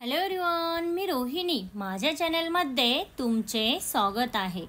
Hello everyone, मी रोहिणी. माझ्या चॅनलमध्ये तुमचे स्वागत आहे.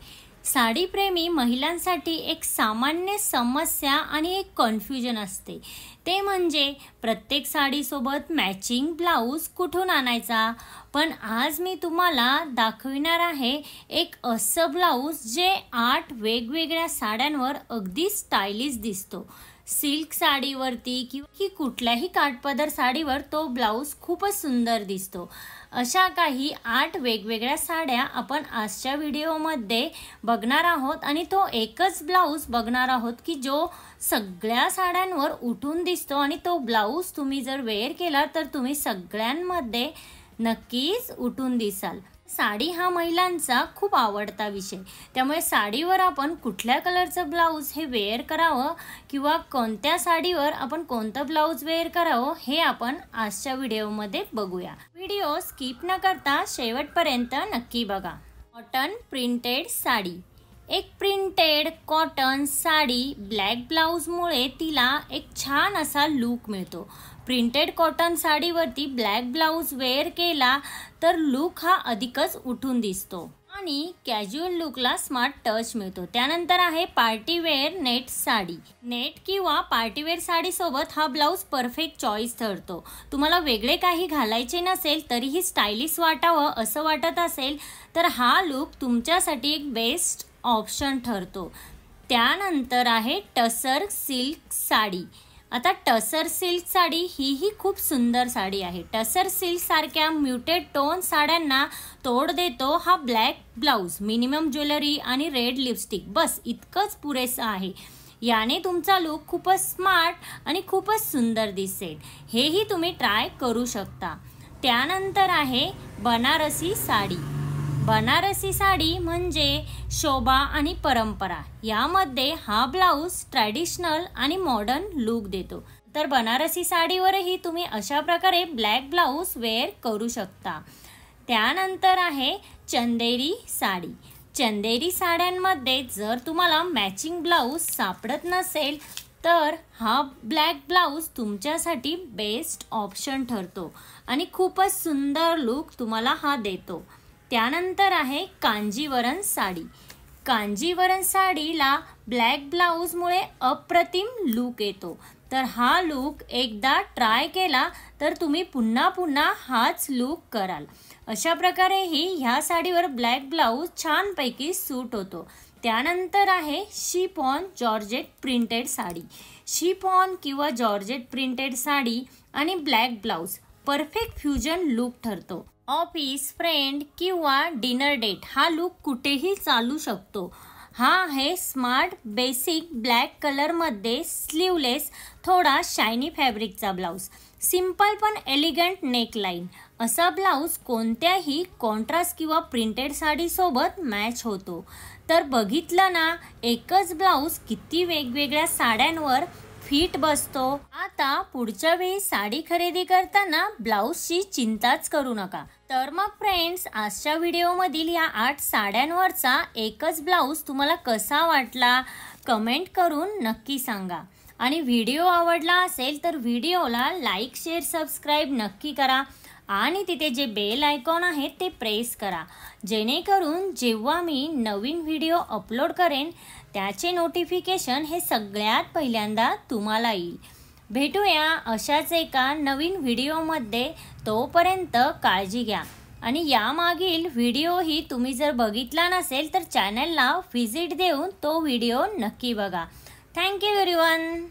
साडीप्रेमी महिलांसाठी एक सामान्य समस्या आणि एक कन्फ्युजन असते, ते म्हणजे प्रत्येक साडीसोबत मॅचिंग ब्लाऊज कुठून आणायचा. पण आज मी तुम्हाला दाखविणार आहे एक असं ब्लाऊज जे 8 वेगवेगळ्या साड्यांवर अगदी स्टायलिश दिसतो. सिल्क साडीवरती किंवा कुठल्याही काठपदर साडीवर तो ब्लाऊज खूपच सुंदर दिसतो. अशा काही 8 वेगवेगळ्या साड्या आपण आजच्या व्हिडिओमध्ये बघणार आहोत आणि तो एकच ब्लाऊज बघणार आहोत की जो सगळ्या साड्यांवर उठून दिसतो आणि तो ब्लाऊज तुम्ही जर वेअर केला तर तुम्ही सगळ्यांमध्ये नक्कीच उठून दिसाल. साडी हा महिलांचा खूप आवडता विषय, त्यामुळे साडीवर आपण कुठल्या कलरचं ब्लाऊज हे वेअर करावं किंवा कोणत्या साडीवर आपण कोणतं ब्लाऊज वेअर करावं हे आपण आजच्या व्हिडिओमध्ये बघूया. व्हिडिओ स्किप न करता शेवटपर्यंत नक्की बघा. Cotton printed sari. एक प्रिंटेड कॉटन साडी ब्लॅक ब्लाऊजमुळे तिला एक छान असा लूक मिळतो. प्रिंटेड कॉटन साडीवरती ब्लॅक ब्लाऊज वेअर केला तर लूक हा अधिकच उठून दिसतो आणि कॅज्युअल लूकला स्मार्ट टच मिळतो. त्यानंतर आहे पार्टीवेअर नेट साडी. नेट किंवा पार्टीवेअर साडीसोबत हा ब्लाऊज परफेक्ट चॉईस ठरतो. तुम्हाला वेगळे काही घालायचे नसेल तरीही स्टायलिश वाटावं असं वाटत असेल तर हा लूक तुमच्यासाठी एक बेस्ट ऑप्शन ठरतो. त्यानंतर आहे टसर सिल्क साडी. आता टसर सिल्क साडी ही खूप सुंदर साडी आहे. टसर सिल्क सारख्या म्युटेड टोन साड्यांना तोड देतो हा ब्लॅक ब्लाऊज. मिनिमम ज्वेलरी आणि रेड लिपस्टिक, बस इतकंच पुरेसं आहे. याने तुमचा लूक खूपच स्मार्ट आणि खूपच सुंदर दिसेल. हेही तुम्ही ट्राय करू शकता. त्यानंतर आहे बनारसी साडी. बनारसी साडी म्हणजे शोभा आणि परंपरा. यामध्ये हा ब्लाऊज ट्रॅडिशनल आणि मॉडर्न लूक देतो. तर बनारसी साडीवरही तुम्ही अशा प्रकारे ब्लॅक ब्लाऊज वेअर करू शकता. त्यानंतर आहे चंदेरी साडी. चंदेरी साड्यांमध्ये जर तुम्हाला मॅचिंग ब्लाऊज सापडत नसेल तर हा ब्लॅक ब्लाऊज तुमच्यासाठी बेस्ट ऑप्शन ठरतो आणि खूपच सुंदर लूक तुम्हाला हा देतो. त्यानंतर आहे कांजीवरम साडी. कांजीवरम साडीला ब्लॅक ब्लाऊजमुळे अप्रतिम लूक येतो. तर हा लूक एकदा ट्राय केला तर तुम्ही पुन्हा पुन्हा हाच लूक कराल. अशा प्रकारेही ह्या साडीवर ब्लॅक ब्लाऊज छानपैकी सूट होतो. त्यानंतर आहे chiffon georgette printed sari. Chiffon किंवा जॉर्जेट प्रिंटेड साडी आणि black blouse perfect fusion look ठरतो. ऑफिस, फ्रेंड किंवा डिनर डेट हा लूक कुठेही चालू शकतो. हा आहे स्मार्ट बेसिक ब्लॅक कलरमध्ये स्लीवलेस थोडा शायनी फॅब्रिकचा ब्लाऊज. सिंपल पण एलिगंट नेकलाईन. असा ब्लाऊज कोणत्याही कॉन्ट्रास्ट किंवा प्रिंटेड साडीसोबत मॅच होतो. तर बघितलं ना, एकच ब्लाऊज किती वेगवेगळ्या साड्यांवर फिट बसतो. आता पुढच्या वेळी साडी खरेदी करताना ब्लाऊजची चिंताच करू नका. तर मग फ्रेंड्स, आजच्या व्हिडिओमधील या 8 साड्यांवरचा एकच ब्लाऊज तुम्हाला कसा वाटला कमेंट करून नक्की सांगा. आणि व्हिडिओ आवडला असेल तर व्हिडिओला लाईक, शेअर, सबस्क्राईब नक्की करा आणि तिथे जे बेल आयकॉन आहे ते प्रेस करा, जेणेकरून जेव्हा मी नवीन व्हिडिओ अपलोड करेन त्याचे नोटिफिकेशन हे सगळ्यात पहिल्यांदा तुम्हाला येईल. भेटूया अशाच एका नवीन व्हिडिओमध्ये. तोपर्यंत काळजी घ्या आणि यामागील व्हिडिओही तुम्ही जर बघितला नसेल तर चॅनलला व्हिजिट देऊन तो व्हिडिओ नक्की बघा. Thank you everyone.